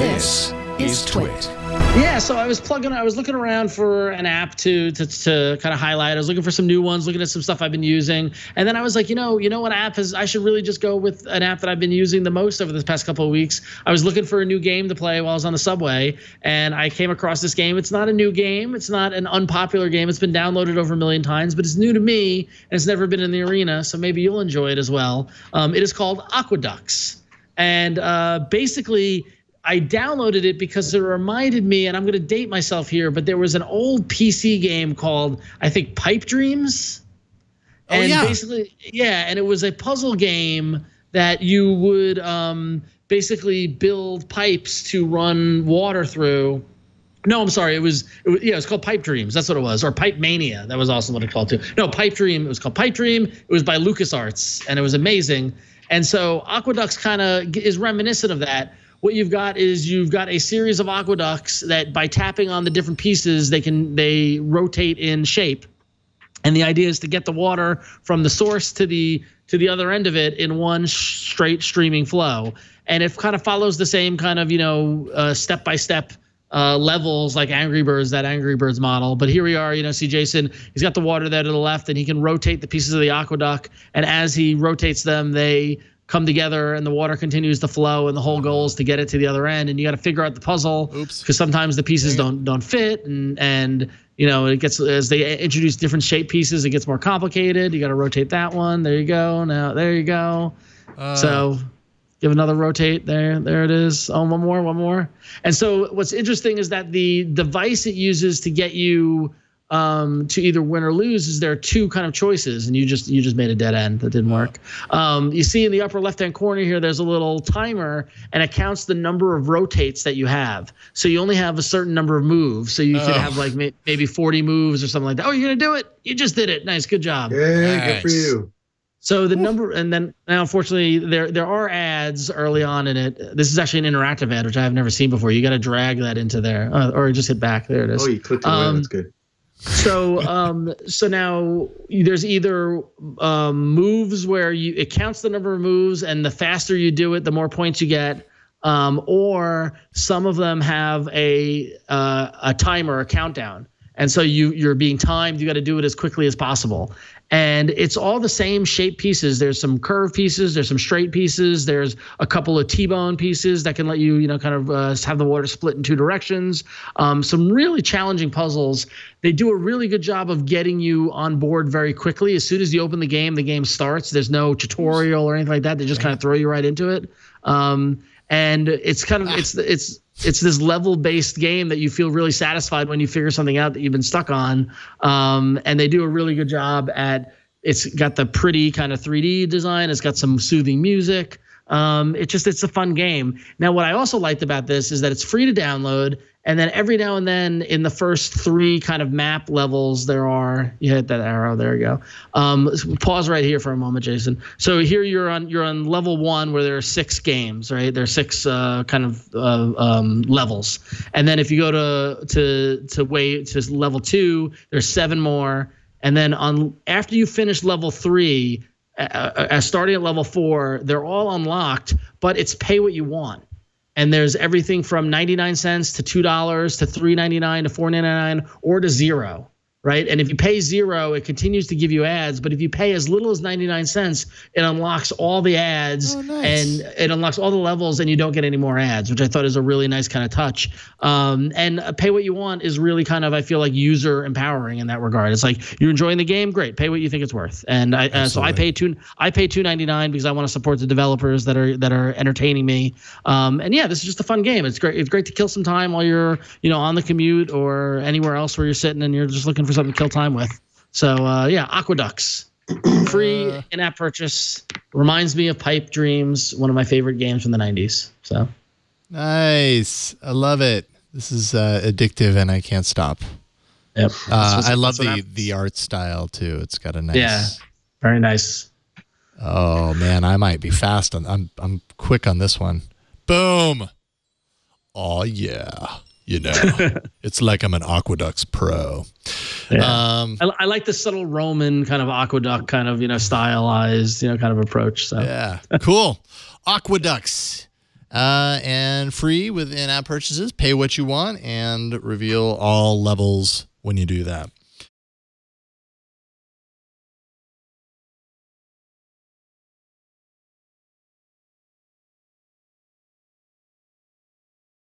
This is TWiT. Yeah, so I was looking around for an app to kind of highlight. I was looking for some new ones, looking at some stuff I've been using. And then I was like, you know what app I should really just go with an app that I've been using the most over the past couple of weeks. I was looking for a new game to play while I was on the subway, and I came across this game. It's not a new game. It's not an unpopular game. It's been downloaded over 1 million times, but it's new to me, and it's never been in the arena, so maybe you'll enjoy it as well. It is called Aqueducts. And basically, I downloaded it because it reminded me, and I'm going to date myself here, but there was an old PC game called, I think, Pipe Dreams. And basically, yeah, and it was a puzzle game that you would basically build pipes to run water through. No, I'm sorry. It was called Pipe Dreams. That's what it was. Or Pipe Mania. That was also what it called too. No, Pipe Dream. It was called Pipe Dream. It was by LucasArts, and it was amazing. And so Aqueducts kind of is reminiscent of that. What you've got is a series of aqueducts that by tapping on the different pieces, they rotate in shape. And the idea is to get the water from the source to the other end of it in one straight streaming flow. And it kind of follows the same kind of, step-by-step levels like Angry Birds, that Angry Birds model. But here we are, see Jason, he's got the water there to the left, and he can rotate the pieces of the aqueduct. And as he rotates them, they come together and the water continues to flow, and the whole goal is to get it to the other end. And you got to figure out the puzzle because sometimes the pieces don't fit, and it gets, as they introduce different shape pieces, it gets more complicated. You got to rotate that one. There you go. Now there you go. So give another rotate there. There it is. Oh, one more. And so what's interesting is that the device it uses to get you to either win or lose is there are two kind of choices, and you just made a dead end. That didn't work. You see in the upper left-hand corner here, there's a little timer, and it counts the number of rotates that you have. So you only have a certain number of moves. So you could have like maybe 40 moves or something like that. Oh, you're gonna do it? You just did it. Nice, good job. Yeah, nice. Good for you. So the number, and then now unfortunately there are ads early on in it. This is actually an interactive ad, which I have never seen before. You got to drag that into there, or just hit back. There it is. Oh, you clicked away. That's good. So so now there's either moves where it counts the number of moves, and the faster you do it, the more points you get. Or some of them have a timer, a countdown, and so you're being timed. You got to do it as quickly as possible. And it's all the same shape pieces. There's some curved pieces. There's some straight pieces. There's a couple of T-bone pieces that can let you, kind of have the water split in two directions. Some really challenging puzzles. They do a really good job of getting you on board very quickly. As soon as you open the game starts. There's no tutorial or anything like that. They just kind of throw you right into it. And it's kind of it's this level-based game that you feel really satisfied when you figure something out that you've been stuck on. And they do a really good job at, it's got the pretty kind of 3D design. It's got some soothing music. It's a fun game. Now, what I also liked about this is that it's free to download. And then every now and then in the first 3 kind of map levels, you hit that arrow. There you go. Pause right here for a moment, Jason. So here you're on level 1 where there are 6 games, right? There are 6 kind of levels. And then if you go to level 2, there's 7 more. And then after you finish level 3, starting at level 4, they're all unlocked, but it's pay what you want. And there's everything from 99 cents to $2 to $3.99 to $4.99 or to 0, right? And if you pay 0, it continues to give you ads. But if you pay as little as 99 cents, it unlocks all the ads and it unlocks all the levels, and you don't get any more ads, which I thought is a really nice kind of touch. And pay what you want is really kind of, I feel like, user empowering in that regard. It's like, you're enjoying the game, great, pay what you think it's worth. And so I pay $2.99 because I want to support the developers that are entertaining me. And yeah, this is just a fun game. It's great. It's great to kill some time while you're on the commute or anywhere else where you're sitting and you're just looking for something to kill time with. So yeah, Aqueducts, free in-app purchase. Reminds me of Pipe Dreams, one of my favorite games from the 90s. So nice. I love it. This is addictive and I can't stop. Yep. I love the art style too. It's got a nice, very nice. Oh man, I might be fast on. I'm quick on this one. Boom. Oh yeah. It's like I'm an Aqueducts pro. Yeah. I like the subtle Roman kind of aqueduct kind of, stylized, kind of approach. So yeah, cool. Aqueducts. And free with in-app purchases. Pay what you want and reveal all levels when you do that.